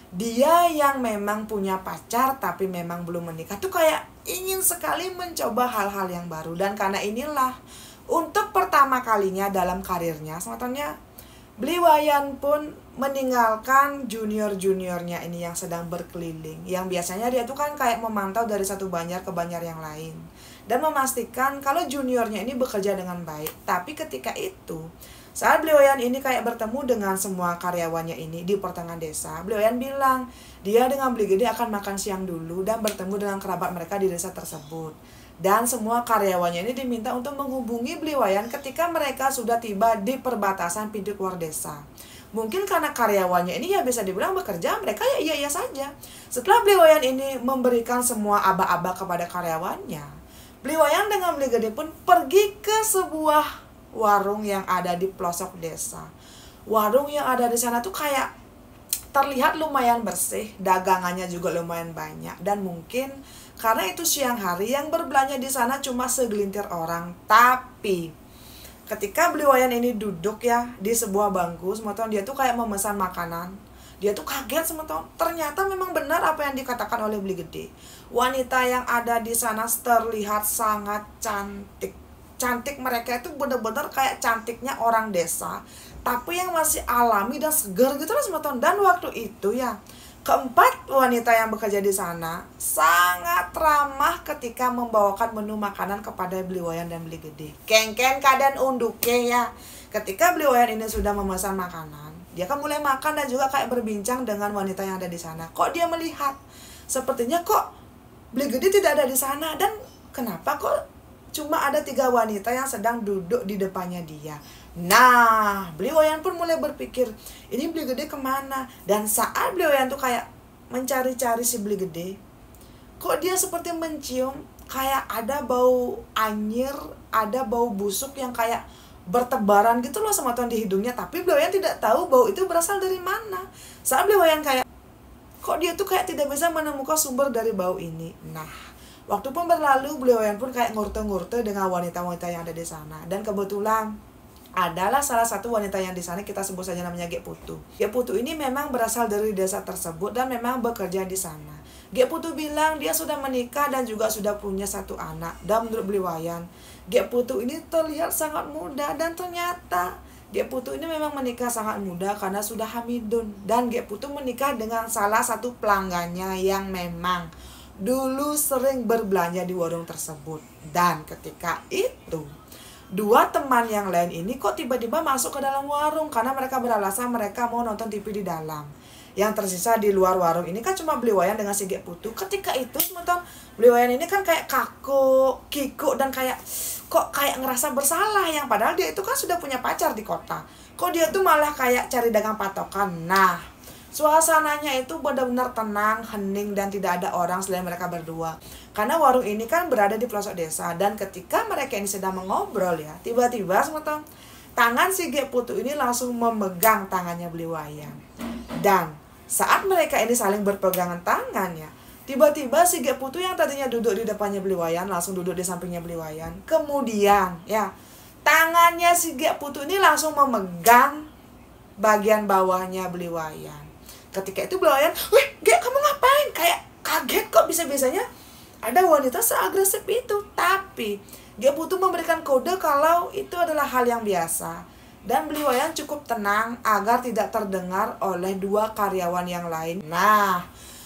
Dia yang memang punya pacar tapi memang belum menikah tuh kayak ingin sekali mencoba hal-hal yang baru. Dan karena inilah untuk pertama kalinya dalam karirnya, sebetulnya Bli Wayan pun meninggalkan junior-juniornya ini yang sedang berkeliling. Yang biasanya dia tuh kan kayak memantau dari satu banjar ke banjar yang lain. Dan memastikan kalau juniornya ini bekerja dengan baik. Tapi ketika itu, saat Bli Wayan ini kayak bertemu dengan semua karyawannya ini di pertengahan desa, Bli Wayan bilang, dia dengan Bli Gede akan makan siang dulu dan bertemu dengan kerabat mereka di desa tersebut. Dan semua karyawannya ini diminta untuk menghubungi Bli Wayan ketika mereka sudah tiba di perbatasan pintu keluar desa. Mungkin karena karyawannya ini ya bisa dibilang bekerja, mereka ya iya-iya saja. Setelah Bli Wayan ini memberikan semua aba-aba kepada karyawannya, Bli Wayan dengan Bli Gede pun pergi ke sebuah warung yang ada di pelosok desa. Warung yang ada di sana tuh kayak terlihat lumayan bersih, dagangannya juga lumayan banyak, dan mungkin karena itu siang hari yang berbelanja di sana cuma segelintir orang. Tapi ketika Bli Wayan ini duduk ya di sebuah bangku, semeton dia tuh kayak memesan makanan. Dia tuh kaget semeton. Ternyata memang benar apa yang dikatakan oleh Bli Gede. Wanita yang ada di sana terlihat sangat cantik. Cantik mereka itu benar-benar kayak cantiknya orang desa, tapi yang masih alami dan segar gitu loh semeton. Dan waktu itu ya, keempat wanita yang bekerja di sana sangat ramah ketika membawakan menu makanan kepada Bli Wayan dan Bli Gede. Kengken kadan unduke ya. Ketika Bli Wayan ini sudah memesan makanan, dia kan mulai makan dan juga kayak berbincang dengan wanita yang ada di sana. Kok dia melihat sepertinya kok Bli Gede tidak ada di sana, dan kenapa kok cuma ada 3 wanita yang sedang duduk di depannya dia. Nah, Bli Wayan pun mulai berpikir, ini Bli Gede kemana? Dan saat Bli Wayan tuh kayak mencari-cari si Bli Gede, kok dia seperti mencium kayak ada bau anyir, ada bau busuk yang kayak bertebaran gitu loh semeton di hidungnya. Tapi Bli Wayan tidak tahu bau itu berasal dari mana. Saat Bli Wayan kayak, kok dia tuh kayak tidak bisa menemukan sumber dari bau ini. Nah, waktu pun berlalu, Bli Wayan pun kayak ngurte-ngurte dengan wanita-wanita yang ada di sana. Dan kebetulan adalah salah satu wanita yang di sana, kita sebut saja namanya Gek Putu. Gek Putu ini memang berasal dari desa tersebut dan memang bekerja di sana. Gek Putu bilang dia sudah menikah dan juga sudah punya 1 anak. Dan menurut Bli Wayan, Gek Putu ini terlihat sangat muda, dan ternyata Gek Putu ini memang menikah sangat muda karena sudah hamidun. Dan Gek Putu menikah dengan salah satu pelanggannya yang memang dulu sering berbelanja di warung tersebut. Dan ketika itu 2 teman yang lain ini kok tiba-tiba masuk ke dalam warung karena mereka beralasan mereka mau nonton TV di dalam. Yang tersisa di luar warung ini kan cuma Bli Wayan dengan si Gek Putu. Ketika itu semeton Bli Wayan ini kan kayak kaku, kikuk, dan kayak kok kayak ngerasa bersalah, yang padahal dia itu kan sudah punya pacar di kota. Kok dia tuh malah kayak cari dagang patokan. Nah, suasananya itu benar-benar tenang, hening, dan tidak ada orang selain mereka berdua. Karena warung ini kan berada di pelosok desa. Dan ketika mereka ini sedang mengobrol ya, tiba-tiba semeton tangan si Gek Putu ini langsung memegang tangannya Bli Wayan. Dan saat mereka ini saling berpegangan tangan ya, tiba-tiba si Gek Putu yang tadinya duduk di depannya Bli Wayan langsung duduk di sampingnya Bli Wayan. Kemudian ya, tangannya si Gek Putu ini langsung memegang bagian bawahnya Bli Wayan. Ketika itu Bli Wayan, "Wih, Gek, kamu ngapain?" Kayak kaget, kok bisa-bisanya ada wanita seagresif itu. Tapi Gek Putu memberikan kode kalau itu adalah hal yang biasa. Dan Bli Wayan cukup tenang agar tidak terdengar oleh 2 karyawan yang lain. Nah,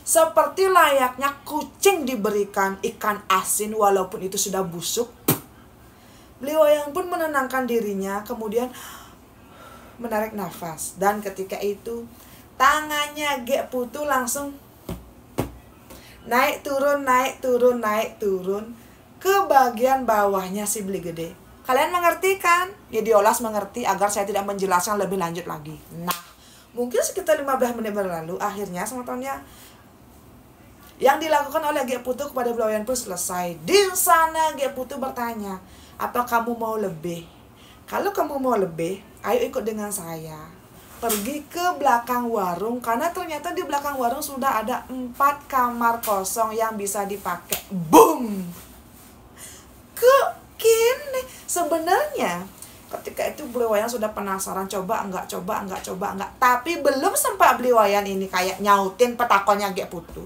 seperti layaknya kucing diberikan ikan asin walaupun itu sudah busuk, Bli Wayan pun menenangkan dirinya, kemudian menarik nafas. Dan ketika itu tangannya Gek Putu langsung naik turun, naik turun, naik turun ke bagian bawahnya si Bli Gede. Kalian mengerti kan? Ya, Diolas mengerti agar saya tidak menjelaskan lebih lanjut lagi. Nah, mungkin sekitar 15 menit berlalu, akhirnya semetonnya yang dilakukan oleh Gek Putu kepada Bli Wayan pun selesai. Di sana Gek Putu bertanya, "Apa kamu mau lebih? Kalau kamu mau lebih, ayo ikut dengan saya. Pergi ke belakang warung, karena ternyata di belakang warung sudah ada 4 kamar kosong yang bisa dipakai." Boom! Kini sebenarnya Ketika itu Beli Wayan sudah penasaran, coba enggak. Tapi belum sempat Beli Wayan ini kayak nyautin petakonnya Gek Putu.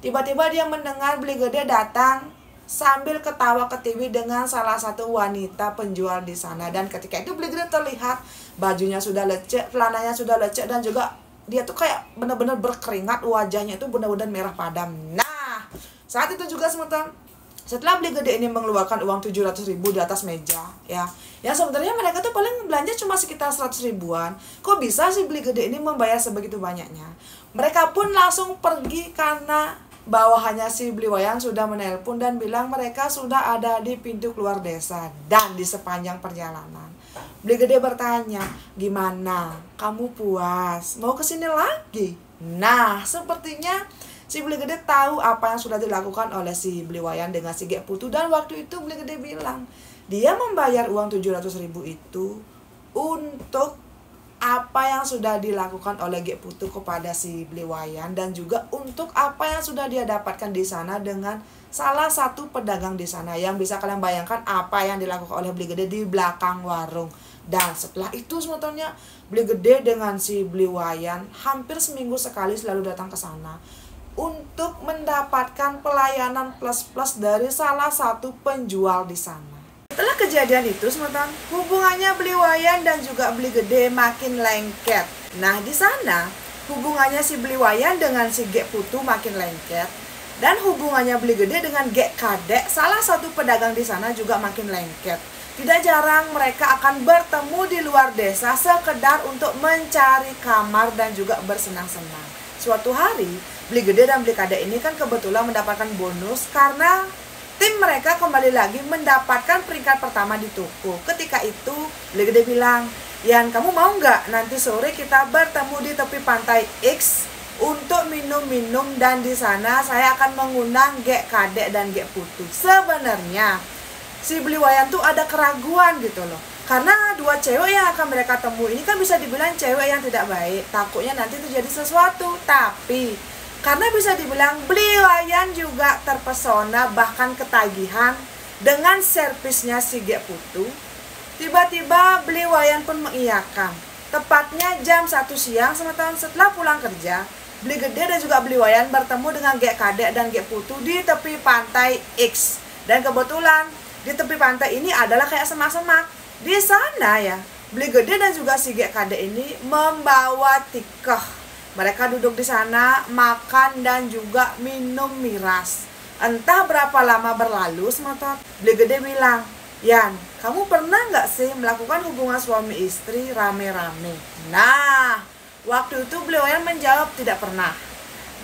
Tiba-tiba dia mendengar Beli Gede datang sambil ketawa ketiwi dengan salah satu wanita penjual di sana. Dan ketika itu Beli Gede terlihat bajunya sudah lecek, celananya sudah lecek, dan juga dia tuh kayak benar-benar berkeringat, wajahnya itu benar-benar merah padam. Nah, saat itu juga setelah Beli Gede ini mengeluarkan uang 700.000 di atas meja, ya sebenarnya mereka tuh paling belanja cuma sekitar 100 ribuan. Kok bisa sih Beli Gede ini membayar sebegitu banyaknya? Mereka pun langsung pergi karena bawahannya si Beli Wayan sudah menelpon dan bilang mereka sudah ada di pintu keluar desa. Dan di sepanjang perjalanan Beli Gede bertanya, gimana? Kamu puas? Mau kesini lagi? Nah, sepertinya si Beli Gede tahu apa yang sudah dilakukan oleh si Beli Wayan dengan si Gek Putu. Dan waktu itu Beli Gede bilang, dia membayar uang 700.000 itu untuk apa yang sudah dilakukan oleh Gek Putu kepada si Beli Wayan, dan juga untuk apa yang sudah dia dapatkan di sana dengan salah satu pedagang di sana. Yang bisa kalian bayangkan apa yang dilakukan oleh Beli Gede di belakang warung. Dan setelah itu sebetulnya Beli Gede dengan si Beli Wayan hampir seminggu sekali selalu datang ke sana untuk mendapatkan pelayanan plus-plus dari salah satu penjual di sana. Setelah kejadian itu, teman-teman, hubungannya Beli Wayan dan juga Beli Gede makin lengket. Nah, di sana hubungannya si Beli Wayan dengan si Gek Putu makin lengket, dan hubungannya Beli Gede dengan Gek Kadek, salah satu pedagang di sana, juga makin lengket. Tidak jarang mereka akan bertemu di luar desa sekedar untuk mencari kamar dan juga bersenang-senang. Suatu hari, Beli Gede dan Beli Kadek ini kan kebetulan mendapatkan bonus karena tim mereka kembali lagi mendapatkan peringkat pertama di toko. Ketika itu Beli Gede bilang, Yan, kamu mau nggak nanti sore kita bertemu di tepi pantai X untuk minum-minum, dan di sana saya akan mengundang Gek Kadek dan Gek Putu. Sebenarnya si Beli Wayan tuh ada keraguan gitu loh, karena dua cewek yang akan mereka temui ini kan bisa dibilang cewek yang tidak baik. Takutnya nanti terjadi sesuatu. Tapi karena bisa dibilang Beli Wayan juga terpesona bahkan ketagihan dengan servisnya si Gek Putu, tiba-tiba Beli Wayan pun mengiyakan. Tepatnya jam 1 siang setelah pulang kerja, Beli Gede dan juga Beli Wayan bertemu dengan Gek Kadek dan Gek Putu di tepi pantai X. Dan kebetulan di tepi pantai ini adalah kayak semak-semak. Di sana ya, Beli Gede dan juga si Gek Kadek ini membawa tikeh. Mereka duduk di sana, makan dan juga minum miras. Entah berapa lama berlalu, Beli Gede bilang, Yan, kamu pernah nggak sih melakukan hubungan suami istri rame-rame? Nah, waktu itu Beli Wayan menjawab tidak pernah.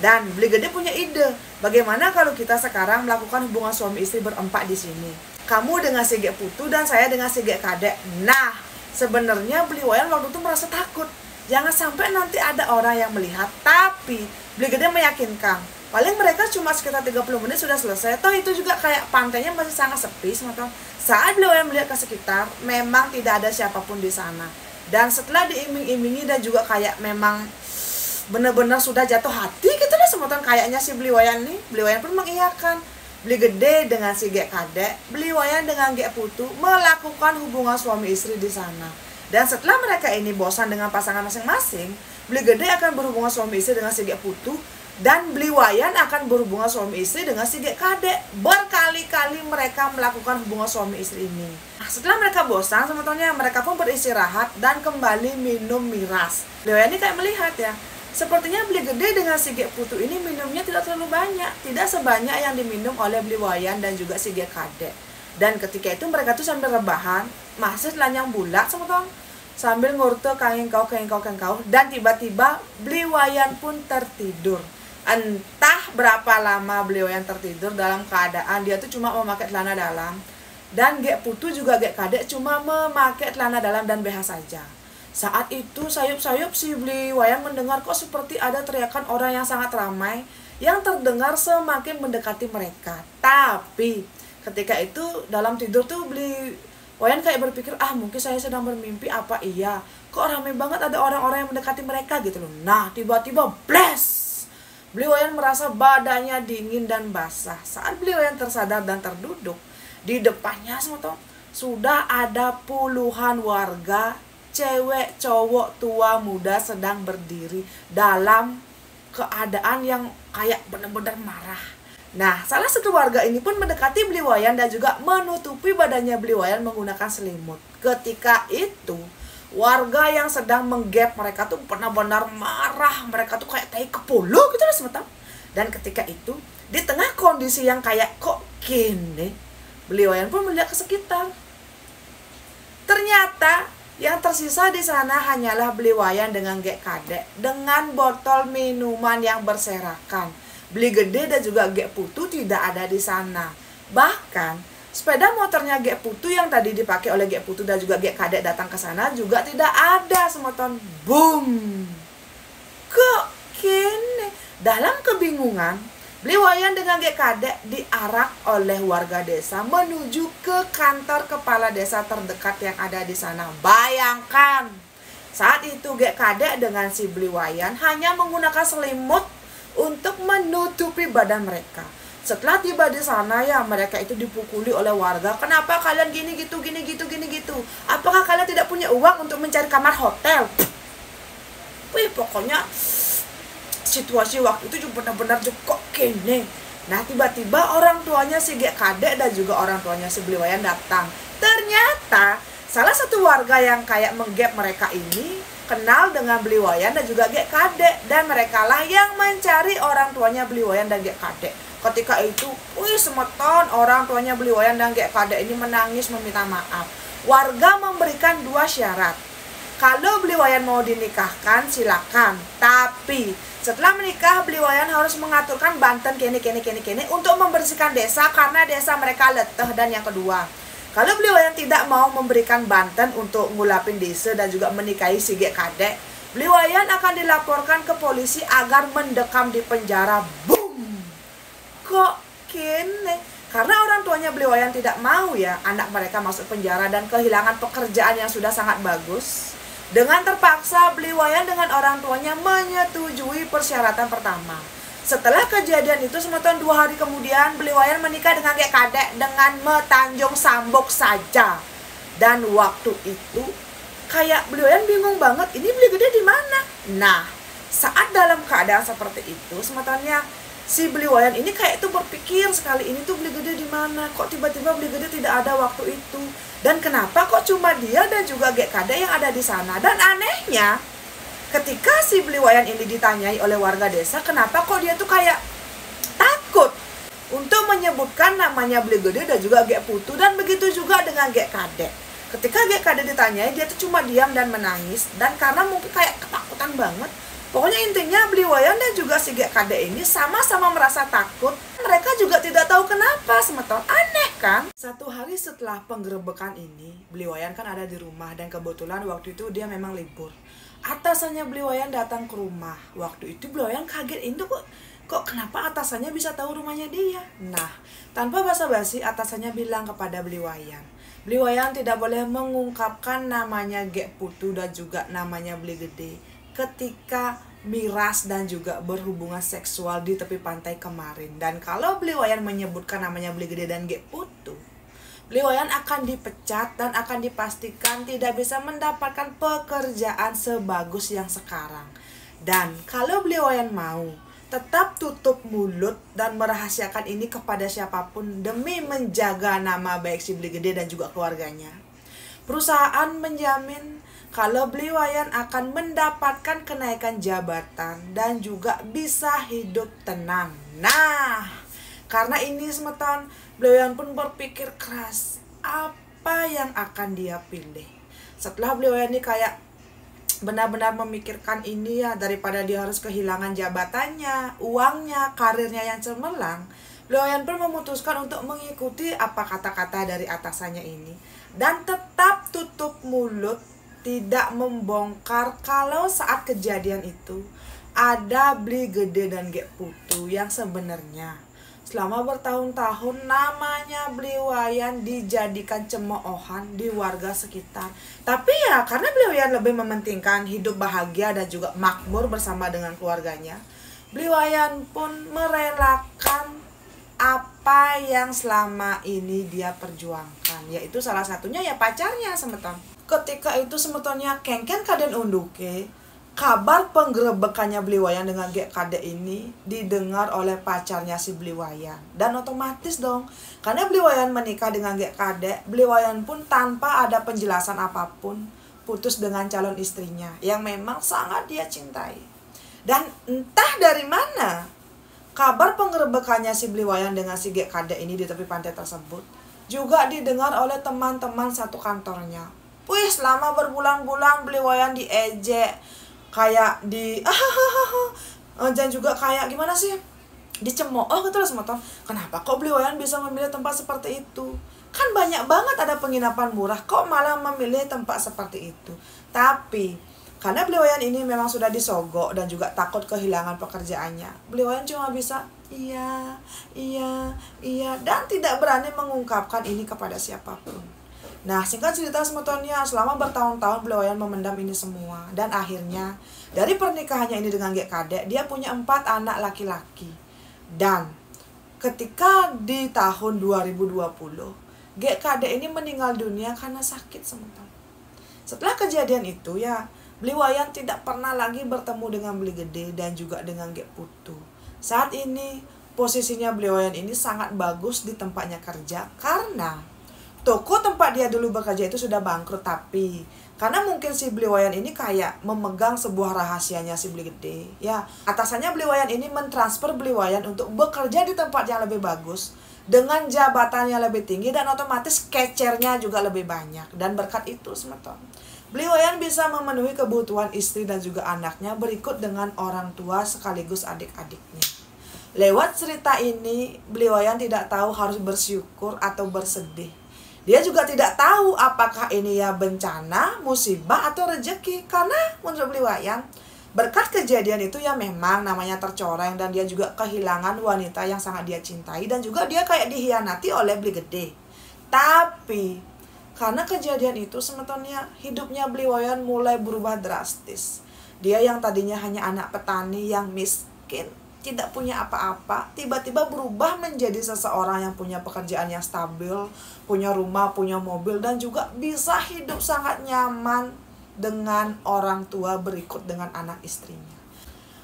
Dan Beli Gede punya ide, bagaimana kalau kita sekarang melakukan hubungan suami istri berempat di sini? Kamu dengan si Gek Putu dan saya dengan si Gek Kadek. Nah, sebenarnya Beli Wayan waktu itu merasa takut. Jangan sampai nanti ada orang yang melihat. Tapi Beli Gede meyakinkan, paling mereka cuma sekitar 30 menit sudah selesai. Toh itu juga kayak pantainya masih sangat sepi. Saat Beli Wayan melihat ke sekitar, memang tidak ada siapapun di sana. Dan setelah diiming-imingi dan juga kayak memang benar-benar sudah jatuh hati gitu lah sebutan kayaknya si Beli Wayan nih. Beli Wayan pun mengiyakan. Beli Gede dengan si Gek Kadek, Beli Wayan dengan Gek Putu melakukan hubungan suami istri di sana. Dan setelah mereka ini bosan dengan pasangan masing-masing, Beli Gede akan berhubungan suami istri dengan si Gek Putu, dan Beli Wayan akan berhubungan suami istri dengan si Gek Kadek. Berkali-kali mereka melakukan hubungan suami istri ini. Nah, setelah mereka bosan, sebetulnya mereka pun beristirahat dan kembali minum miras. Beli Wayan ini kayak melihat ya, sepertinya Beli Gede dengan si Gek Putu ini minumnya tidak terlalu banyak, tidak sebanyak yang diminum oleh Beli Wayan dan juga si Gek Kadek. Dan ketika itu mereka tuh sambil rebahan, masih telanjang bulat sambil ngurte kengkau, dan tiba-tiba Beli Wayan pun tertidur. Entah berapa lama Beli Wayan tertidur dalam keadaan dia tuh cuma memakai celana dalam, dan Gek Putu juga Gek Kadek cuma memakai celana dalam dan BH saja. Saat itu sayup-sayup si Beli Wayan mendengar kok seperti ada teriakan orang yang sangat ramai yang terdengar semakin mendekati mereka. Tapi ketika itu dalam tidur tuh Beli Wayan kayak berpikir, mungkin saya sedang bermimpi apa iya, kok ramai banget ada orang-orang yang mendekati mereka gitu loh. Nah, tiba-tiba bless, Beli Wayan merasa badannya dingin dan basah. Saat Beli Wayan tersadar dan terduduk, di depannya sudah ada puluhan warga, cewek, cowok, tua, muda sedang berdiri dalam keadaan yang kayak benar-benar marah. Nah, salah satu warga ini pun mendekati Beli Wayan dan juga menutupi badannya Beli Wayan menggunakan selimut. Ketika itu, warga yang sedang menggap mereka tuh benar-benar marah. Mereka tuh kayak tai kepolo gitu lah semetam. Dan ketika itu, di tengah kondisi yang kayak kok gini, Beli Wayan pun melihat ke sekitar. Ternyata yang tersisa di sana hanyalah Beli Wayan dengan Gek Kadek dengan botol minuman yang berserakan. Beli Gede dan juga Gek Putu tidak ada di sana. Bahkan sepeda motornya Gek Putu yang tadi dipakai oleh Gek Putu dan juga Gek Kadek datang ke sana juga tidak ada semeton. Boom. Kok kene? Dalam kebingungan, Beli Wayan dengan Gek Kadek diarak oleh warga desa menuju ke kantor kepala desa terdekat yang ada di sana. Bayangkan, saat itu Gek Kadek dengan si Beli Wayan hanya menggunakan selimut untuk menutupi badan mereka. Setelah tiba di sana ya mereka itu dipukuli oleh warga. Kenapa kalian gini gitu, gini gitu, gini gitu? Apakah kalian tidak punya uang untuk mencari kamar hotel? Wih, pokoknya situasi waktu itu benar-benar kok kene. Nah, tiba-tiba orang tuanya si Gek Kadek dan juga orang tuanya si Beli Wayan datang. Ternyata salah satu warga yang kayak menggap mereka ini kenal dengan Beli Wayan dan juga Gek Kadek, dan mereka lah yang mencari orang tuanya Beli Wayan dan Gek Kadek. Ketika itu, wih semeton orang tuanya Beli Wayan dan Gek Kadek ini menangis meminta maaf. Warga memberikan 2 syarat. Kalau Beli Wayan mau dinikahkan silakan, tapi setelah menikah Beli Wayan harus mengaturkan banten kene untuk membersihkan desa karena desa mereka leteh. Dan yang kedua, kalau Beli Wayan tidak mau memberikan banten untuk ngulapin desa dan juga menikahi si Gek Kadek, Beli Wayan akan dilaporkan ke polisi agar mendekam di penjara. Boom. Kok kene? Karena orang tuanya Beli Wayan tidak mau ya anak mereka masuk penjara dan kehilangan pekerjaan yang sudah sangat bagus. Dengan terpaksa Beli Wayan dengan orang tuanya menyetujui persyaratan pertama. Setelah kejadian itu semeton 2 hari kemudian Beli Wayan menikah dengan Gek Kadek dengan metanjung sambok saja. Dan waktu itu kayak Beli Wayan bingung banget, ini Beli Gede di mana? Nah, saat dalam keadaan seperti itu semetonnya si Beli Wayan ini kayak itu berpikir sekali, ini tuh Beli Gede di mana? Kok tiba-tiba Beli Gede tidak ada waktu itu? Dan kenapa kok cuma dia dan juga Gek Kadek yang ada di sana? Dan anehnya, ketika si Beli Wayan ini ditanyai oleh warga desa, kenapa kok dia tuh kayak takut untuk menyebutkan namanya Beli Gede dan juga Gek Putu, dan begitu juga dengan Gek Kadek. Ketika Gek Kadek ditanyai, dia tuh cuma diam dan menangis, dan karena mungkin kayak ketakutan banget. Pokoknya intinya Beli Wayan dan juga si Gek Kadek ini sama-sama merasa takut. Mereka juga tidak tahu kenapa, semeton aneh kan? 1 hari setelah penggerebekan ini, Beli Wayan kan ada di rumah dan kebetulan waktu itu dia memang libur. Atasannya Beli Wayan datang ke rumah. Waktu itu Beli Wayan kaget, ini kok kenapa atasannya bisa tahu rumahnya dia? Nah, tanpa basa-basi atasannya bilang kepada Beli Wayan, Beli Wayan tidak boleh mengungkapkan namanya Gek Putu dan juga namanya Beli Gede ketika miras dan juga berhubungan seksual di tepi pantai kemarin. Dan kalau Beli Wayan menyebutkan namanya Beli Gede dan Gek Putu, Beli Wayan akan dipecat dan akan dipastikan tidak bisa mendapatkan pekerjaan sebagus yang sekarang. Dan kalau Beli Wayan mau tetap tutup mulut dan merahasiakan ini kepada siapapun demi menjaga nama baik si Beli Gede dan juga keluarganya, perusahaan menjamin kalau Beli Wayan akan mendapatkan kenaikan jabatan dan juga bisa hidup tenang. Nah, karena ini semeton, Beli Wayan pun berpikir keras apa yang akan dia pilih. Setelah Beli Wayan ini kayak benar-benar memikirkan ini ya, daripada dia harus kehilangan jabatannya, uangnya, karirnya yang cemerlang, Beli Wayan pun memutuskan untuk mengikuti apa kata-kata dari atasannya ini dan tetap tutup mulut, tidak membongkar kalau saat kejadian itu ada Beli Gede dan Gek Putu yang sebenarnya selama bertahun-tahun namanya Beli Wayan dijadikan cemoohan di warga sekitar. Tapi ya karena Beli Wayan lebih mementingkan hidup bahagia dan juga makmur bersama dengan keluarganya, Beli Wayan pun merelakan apa apa yang selama ini dia perjuangkan, yaitu salah satunya ya pacarnya semeton. Ketika itu semetonnya kengken kaden unduke, kabar penggerebekannya Bliwayan dengan Gek Kade ini didengar oleh pacarnya si Bliwayan. Dan otomatis dong, karena Bliwayan menikah dengan Gek Kade, Bliwayan pun tanpa ada penjelasan apapun putus dengan calon istrinya yang memang sangat dia cintai. Dan entah dari mana kabar penggerebekannya si Bliwayan dengan si Gek Kade ini di tepi pantai tersebut juga didengar oleh teman-teman satu kantornya. Wih, selama berbulan-bulan Bliwayan diejek, kayak dan juga kayak gimana sih, dicemooh gitu loh semeton. Kenapa kok Bliwayan bisa memilih tempat seperti itu? Kan banyak banget ada penginapan murah, kok malah memilih tempat seperti itu? Tapi karena Bliwayan ini memang sudah disogok dan juga takut kehilangan pekerjaannya, Bliwayan cuma bisa iya dan tidak berani mengungkapkan ini kepada siapapun. Nah, singkat cerita semetonnya, selama bertahun-tahun Bliwayan memendam ini semua. Dan akhirnya, dari pernikahannya ini dengan Gek Kade, dia punya 4 anak laki-laki. Dan ketika di tahun 2020, Gek Kade ini meninggal dunia karena sakit semeton. Setelah kejadian itu ya, Bliwayan tidak pernah lagi bertemu dengan Bli Gede dan juga dengan Gek Putu. Saat ini, posisinya Bliwayan ini sangat bagus di tempatnya kerja karena toko tempat dia dulu bekerja itu sudah bangkrut, tapi karena mungkin si Bliwayan ini kayak memegang sebuah rahasianya si Bli Gede. Ya, atasannya Bliwayan ini mentransfer Bliwayan untuk bekerja di tempat yang lebih bagus dengan jabatan yang lebih tinggi dan otomatis kecernya juga lebih banyak. Dan berkat itu semeton, Bliwayan bisa memenuhi kebutuhan istri dan juga anaknya berikut dengan orang tua sekaligus adik-adiknya. Lewat cerita ini, Bliwayan tidak tahu harus bersyukur atau bersedih. Dia juga tidak tahu apakah ini ya bencana, musibah, atau rezeki. Karena menurut Bliwayan, berkat kejadian itu ya memang namanya tercoreng dan dia juga kehilangan wanita yang sangat dia cintai. Dan juga dia kayak dihianati oleh Bli Gede. Tapi karena kejadian itu semetonnya hidupnya Bliwayan mulai berubah drastis. Dia yang tadinya hanya anak petani yang miskin, tidak punya apa-apa, tiba-tiba berubah menjadi seseorang yang punya pekerjaan yang stabil, punya rumah, punya mobil, dan juga bisa hidup sangat nyaman dengan orang tua berikut dengan anak istrinya.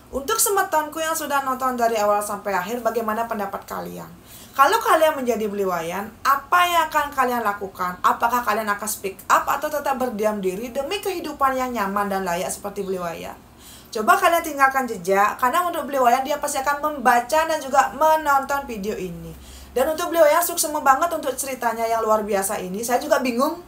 Untuk semetonku yang sudah nonton dari awal sampai akhir, bagaimana pendapat kalian? Kalau kalian menjadi Bliwayan, apa yang akan kalian lakukan? Apakah kalian akan speak up atau tetap berdiam diri demi kehidupan yang nyaman dan layak seperti Bliwayan? Coba kalian tinggalkan jejak, karena untuk Bliwayan dia pasti akan membaca dan juga menonton video ini. Dan untuk Bliwayan sukses banget untuk ceritanya yang luar biasa ini. Saya juga bingung,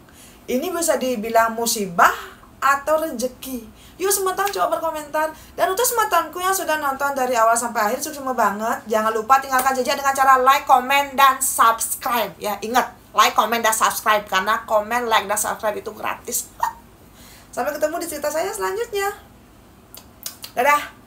ini bisa dibilang musibah atau rezeki. Yuk semeton coba berkomentar. Dan untuk semetonku yang sudah nonton dari awal sampai akhir, sukses banget. Jangan lupa tinggalkan jejak dengan cara like, komen, dan subscribe. Ya, ingat, like, komen, dan subscribe. Karena komen, like, dan subscribe itu gratis. Sampai ketemu di cerita saya selanjutnya. Dadah!